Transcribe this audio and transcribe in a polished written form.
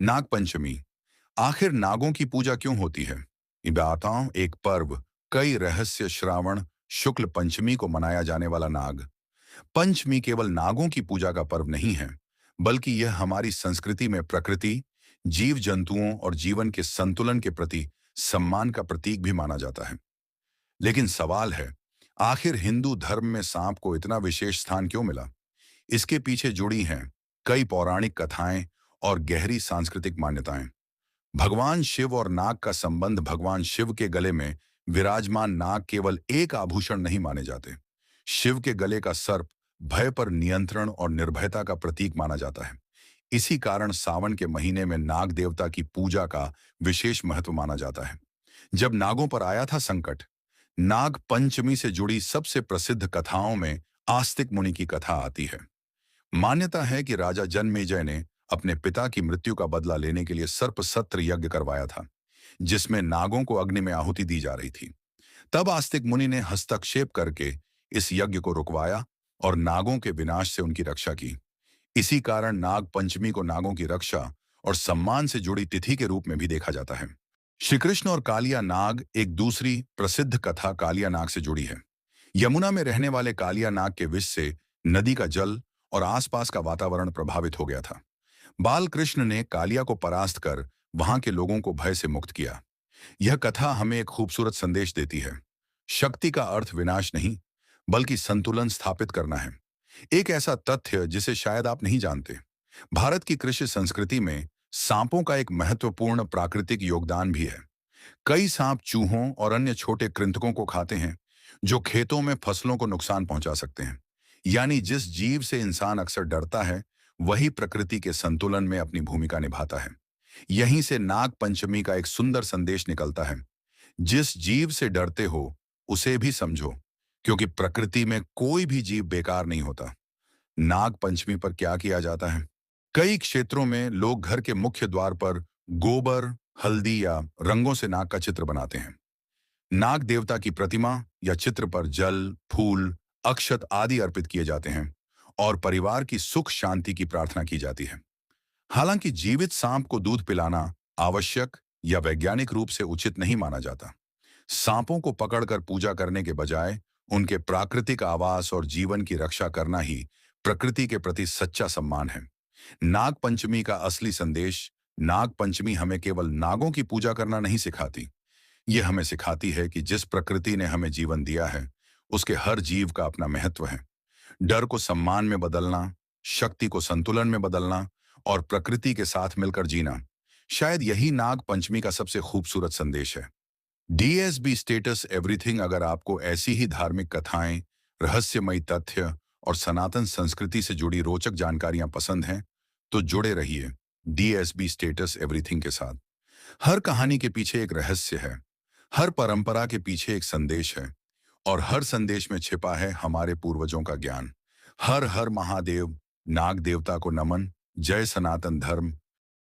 नाग पंचमी। आखिर नागों की पूजा क्यों होती है? ये बताऊं, एक पर्व, कई रहस्य श्रावण शुक्ल पंचमी को मनाया जाने वाला नाग पंचमी केवल नागों की पूजा का पर्व नहीं है, बल्कि यह हमारी संस्कृति में प्रकृति, जीव जंतुओं और जीवन के संतुलन के प्रति सम्मान का प्रतीक भी माना जाता है। लेकिन सवाल है, आखिर हिंदू धर्म में सांप को इतना विशेष स्थान क्यों मिला? इसके पीछे जुड़ी हैं कई पौराणिक कथाएं और गहरी सांस्कृतिक मान्यताएं। भगवान शिव और नाग का संबंध। भगवान शिव के गले में विराजमान नाग केवल एक आभूषण नहीं माने जाते। शिव के गले का सर्प भय पर नियंत्रण और निर्भयता का प्रतीक माना जाता है। इसी कारण सावन के महीने में नाग देवता की पूजा का विशेष महत्व माना जाता है। जब नागों पर आया था संकट, नाग पंचमी से जुड़ी सबसे प्रसिद्ध कथाओं में आस्तिक मुनि की कथा आती है। मान्यता है कि राजा जन्मेजय ने अपने पिता की मृत्यु का बदला लेने के लिए सर्प सत्र यज्ञ करवाया था, जिसमें नागों को अग्नि में आहुति दी जा रही थी। तब आस्तिक मुनि ने हस्तक्षेप करके इस यज्ञ को रुकवाया और नागों के विनाश से उनकी रक्षा की। इसी कारण नाग पंचमी को नागों की रक्षा और सम्मान से जुड़ी तिथि के रूप में भी देखा जाता है। श्री कृष्ण और कालिया नाग। एक दूसरी प्रसिद्ध कथा कालिया नाग से जुड़ी है। यमुना में रहने वाले कालिया नाग के विष से नदी का जल और आसपास का वातावरण प्रभावित हो गया था। बाल कृष्ण ने कालिया को परास्त कर वहां के लोगों को भय से मुक्त किया। यह कथा हमें एक खूबसूरत संदेश देती है। शक्ति का अर्थ विनाश नहीं, बल्कि संतुलन स्थापित करना है। एक ऐसा तथ्य जिसे शायद आप नहीं जानते, भारत की कृषि संस्कृति में सांपों का एक महत्वपूर्ण प्राकृतिक योगदान भी है। कई सांप चूहों और अन्य छोटे कृंतकों को खाते हैं, जो खेतों में फसलों को नुकसान पहुंचा सकते हैं। यानी जिस जीव से इंसान अक्सर डरता है, वही प्रकृति के संतुलन में अपनी भूमिका निभाता है। यहीं से नाग पंचमी का एक सुंदर संदेश निकलता है। जिस जीव से डरते हो, उसे भी समझो, क्योंकि प्रकृति में कोई भी जीव बेकार नहीं होता। नाग पंचमी पर क्या किया जाता है? कई क्षेत्रों में लोग घर के मुख्य द्वार पर गोबर, हल्दी या रंगों से नाग का चित्र बनाते हैं। नाग देवता की प्रतिमा या चित्र पर जल, फूल, अक्षत आदि अर्पित किए जाते हैं और परिवार की सुख शांति की प्रार्थना की जाती है। हालांकि जीवित सांप को दूध पिलाना आवश्यक या वैज्ञानिक रूप से उचित नहीं माना जाता। सांपों को पकड़कर पूजा करने के बजाय उनके प्राकृतिक आवास और जीवन की रक्षा करना ही प्रकृति के प्रति सच्चा सम्मान है। नाग पंचमी का असली संदेश। नाग पंचमी हमें केवल नागों की पूजा करना नहीं सिखाती, यह हमें सिखाती है कि जिस प्रकृति ने हमें जीवन दिया है, उसके हर जीव का अपना महत्व है। डर को सम्मान में बदलना, शक्ति को संतुलन में बदलना और प्रकृति के साथ मिलकर जीना, शायद यही नाग पंचमी का सबसे खूबसूरत संदेश है। DSB status everything. अगर आपको ऐसी ही धार्मिक कथाएं, रहस्यमयी तथ्य और सनातन संस्कृति से जुड़ी रोचक जानकारियां पसंद हैं, तो जुड़े रहिए डीएसबी स्टेटस एवरीथिंग के साथ। हर कहानी के पीछे एक रहस्य है, हर परंपरा के पीछे एक संदेश है, और हर संदेश में छिपा है हमारे पूर्वजों का ज्ञान। हर हर महादेव। नाग देवता को नमन। जय सनातन धर्म।